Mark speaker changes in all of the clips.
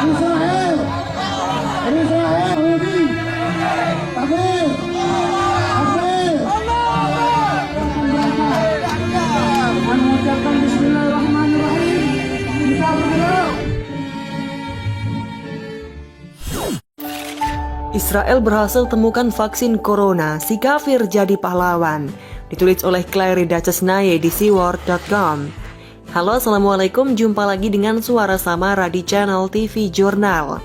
Speaker 1: Israel, Israel, Yahudi, takbir, takbir. Dengan mengucapkan Bismillahirrahmanirrahim, kita bergerak.
Speaker 2: Israel berhasil temukan vaksin corona, si kafir jadi pahlawan. Ditulis oleh Clary Dachesnaye di seaworld.com. Halo, assalamualaikum, jumpa lagi dengan Suara Samara di channel TV Jurnal.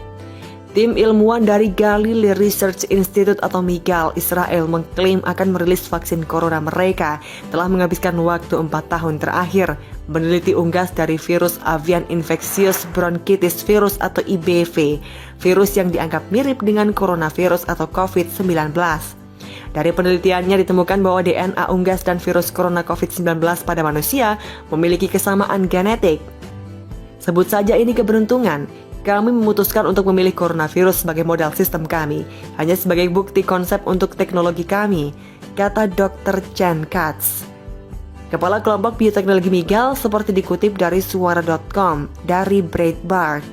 Speaker 2: Tim ilmuwan dari Galilee Research Institute atau MIGAL Israel mengklaim akan merilis vaksin corona mereka telah menghabiskan waktu 4 tahun terakhir meneliti unggas dari virus avian infectious bronchitis virus atau IBV, virus yang dianggap mirip dengan coronavirus atau COVID-19. Dari penelitiannya ditemukan bahwa DNA unggas dan virus corona COVID-19 pada manusia memiliki kesamaan genetik. Sebut saja ini keberuntungan. Kami memutuskan untuk memilih coronavirus sebagai modal sistem kami, hanya sebagai bukti konsep untuk teknologi kami, kata Dr. Chen Katz, Kepala kelompok bioteknologi MIGAL, seperti dikutip dari suara.com dari Breitbart.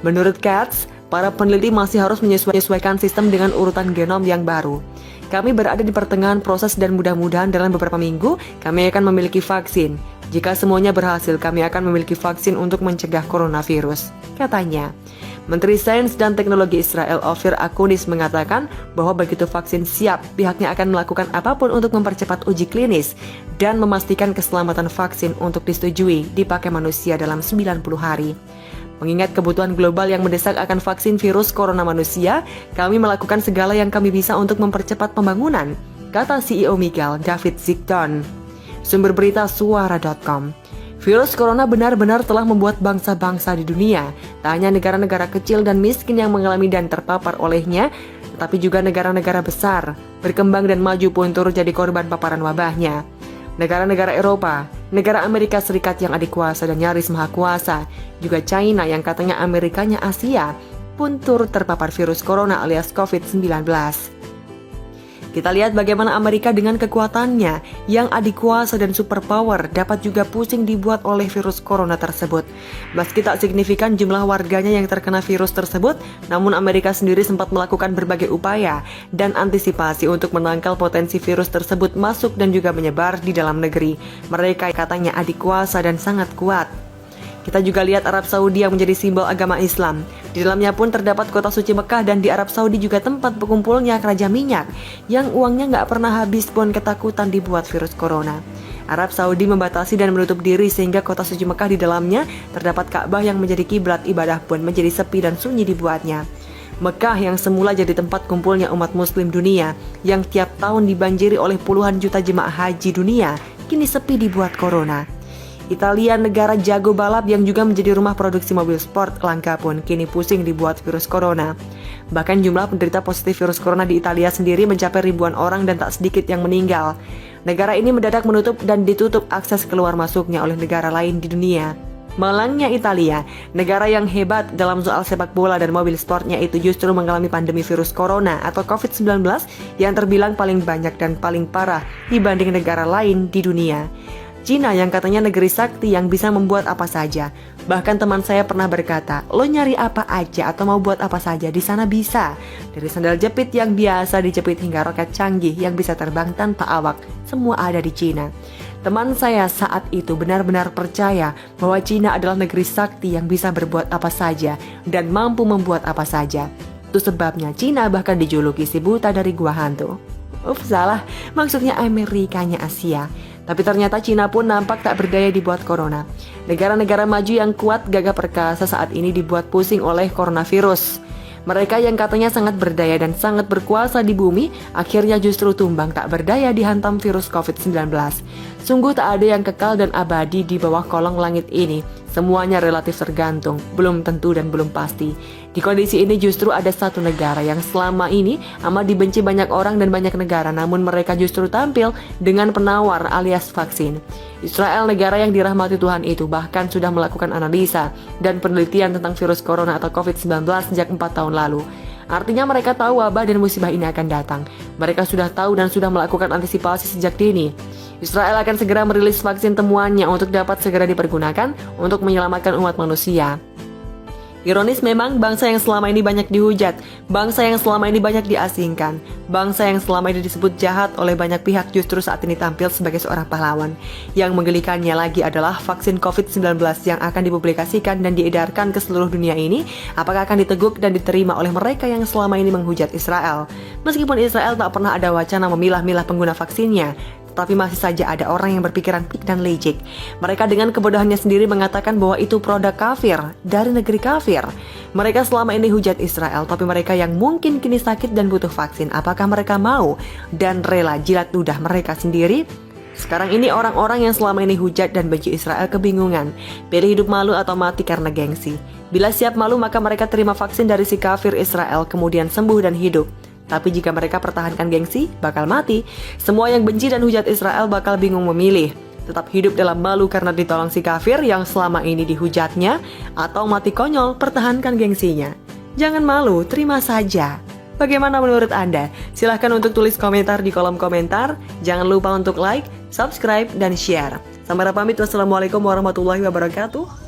Speaker 2: Menurut Katz, para peneliti masih harus menyesuaikan sistem dengan urutan genom yang baru. Kami berada di pertengahan proses dan mudah-mudahan dalam beberapa minggu kami akan memiliki vaksin. Jika semuanya berhasil, kami akan memiliki vaksin untuk mencegah coronavirus, katanya. Menteri Sains dan Teknologi Israel Ofir Akunis mengatakan bahwa begitu vaksin siap, pihaknya akan melakukan apapun untuk mempercepat uji klinis dan memastikan keselamatan vaksin untuk disetujui dipakai manusia dalam 90 hari. Mengingat kebutuhan global yang mendesak akan vaksin virus corona manusia, kami melakukan segala yang kami bisa untuk mempercepat pembangunan, kata CEO MIGAL David Zichton. Sumber berita suara.com. Virus corona benar-benar telah membuat bangsa-bangsa di dunia, tak hanya negara-negara kecil dan miskin yang mengalami dan terpapar olehnya, tetapi juga negara-negara besar, berkembang dan maju pun turut jadi korban paparan wabahnya. Negara-negara Eropa, negara Amerika Serikat yang adik kuasa dan nyaris maha kuasa, juga China yang katanya Amerikanya Asia, pun turut terpapar virus corona alias COVID-19. Kita lihat bagaimana Amerika dengan kekuatannya yang adik kuasa dan superpower dapat juga pusing dibuat oleh virus corona tersebut. Meski tak signifikan jumlah warganya yang terkena virus tersebut, namun Amerika sendiri sempat melakukan berbagai upaya dan antisipasi untuk menangkal potensi virus tersebut masuk dan juga menyebar di dalam negeri. Mereka katanya adik kuasa dan sangat kuat. Kita juga lihat Arab Saudi yang menjadi simbol agama Islam. Di dalamnya pun terdapat kota suci Mekah dan di Arab Saudi juga tempat berkumpulnya raja minyak yang uangnya nggak pernah habis pun ketakutan dibuat virus corona. Arab Saudi membatasi dan menutup diri sehingga kota suci Mekah di dalamnya terdapat Ka'bah yang menjadi kiblat ibadah pun menjadi sepi dan sunyi dibuatnya. Mekah yang semula jadi tempat kumpulnya umat muslim dunia yang tiap tahun dibanjiri oleh puluhan juta jemaah haji dunia kini sepi dibuat corona. Italia, negara jago balap yang juga menjadi rumah produksi mobil sport langka pun kini pusing dibuat virus corona. Bahkan jumlah penderita positif virus corona di Italia sendiri mencapai ribuan orang dan tak sedikit yang meninggal. Negara ini mendadak menutup dan ditutup akses keluar masuknya oleh negara lain di dunia. Malangnya Italia, negara yang hebat dalam soal sepak bola dan mobil sportnya itu justru mengalami pandemi virus corona atau COVID-19 yang terbilang paling banyak dan paling parah dibanding negara lain di dunia. Cina yang katanya negeri sakti yang bisa membuat apa saja. Bahkan teman saya pernah berkata, lo nyari apa aja atau mau buat apa saja di sana bisa. Dari sandal jepit yang biasa dijepit hingga roket canggih yang bisa terbang tanpa awak, semua ada di Cina. Teman saya saat itu benar-benar percaya bahwa Cina adalah negeri sakti yang bisa berbuat apa saja dan mampu membuat apa saja. Itu sebabnya Cina bahkan dijuluki si buta dari gua hantu. Salah, maksudnya Amerikanya Asia. Tapi ternyata Cina pun nampak tak berdaya dibuat corona. Negara-negara maju yang kuat gagah perkasa saat ini dibuat pusing oleh coronavirus. Mereka yang katanya sangat berdaya dan sangat berkuasa di bumi, akhirnya justru tumbang tak berdaya dihantam virus COVID-19. Sungguh tak ada yang kekal dan abadi di bawah kolong langit ini. Semuanya relatif tergantung, belum tentu dan belum pasti. Di kondisi ini justru ada satu negara yang selama ini amat dibenci banyak orang dan banyak negara, namun mereka justru tampil dengan penawar alias vaksin. Israel, negara yang dirahmati Tuhan itu, bahkan sudah melakukan analisa dan penelitian tentang virus corona atau COVID-19 sejak 4 tahun lalu. Artinya mereka tahu wabah dan musibah ini akan datang. Mereka sudah tahu dan sudah melakukan antisipasi sejak dini. Israel akan segera merilis vaksin temuannya untuk dapat segera dipergunakan untuk menyelamatkan umat manusia. Ironis memang, bangsa yang selama ini banyak dihujat, bangsa yang selama ini banyak diasingkan, bangsa yang selama ini disebut jahat oleh banyak pihak justru saat ini tampil sebagai seorang pahlawan. Yang menggelikannya lagi adalah vaksin COVID-19 yang akan dipublikasikan dan diedarkan ke seluruh dunia ini, apakah akan diteguk dan diterima oleh mereka yang selama ini menghujat Israel. Meskipun Israel tak pernah ada wacana memilah-milah pengguna vaksinnya, tapi masih saja ada orang yang berpikiran pik dan licik. Mereka dengan kebodohannya sendiri mengatakan bahwa itu produk kafir, dari negeri kafir. Mereka selama ini hujat Israel, tapi mereka yang mungkin kini sakit dan butuh vaksin, apakah mereka mau dan rela jilat ludah mereka sendiri? Sekarang ini orang-orang yang selama ini hujat dan benci Israel kebingungan, pilih hidup malu atau mati karena gengsi. Bila siap malu maka mereka terima vaksin dari si kafir Israel, kemudian sembuh dan hidup. Tapi jika mereka pertahankan gengsi, bakal mati. Semua yang benci dan hujat Israel bakal bingung memilih. Tetap hidup dalam malu karena ditolong si kafir yang selama ini dihujatnya, atau mati konyol, pertahankan gengsinya. Jangan malu, terima saja. Bagaimana menurut Anda? Silahkan untuk tulis komentar di kolom komentar. Jangan lupa untuk like, subscribe, dan share. Sampai pamit, wassalamualaikum warahmatullahi wabarakatuh.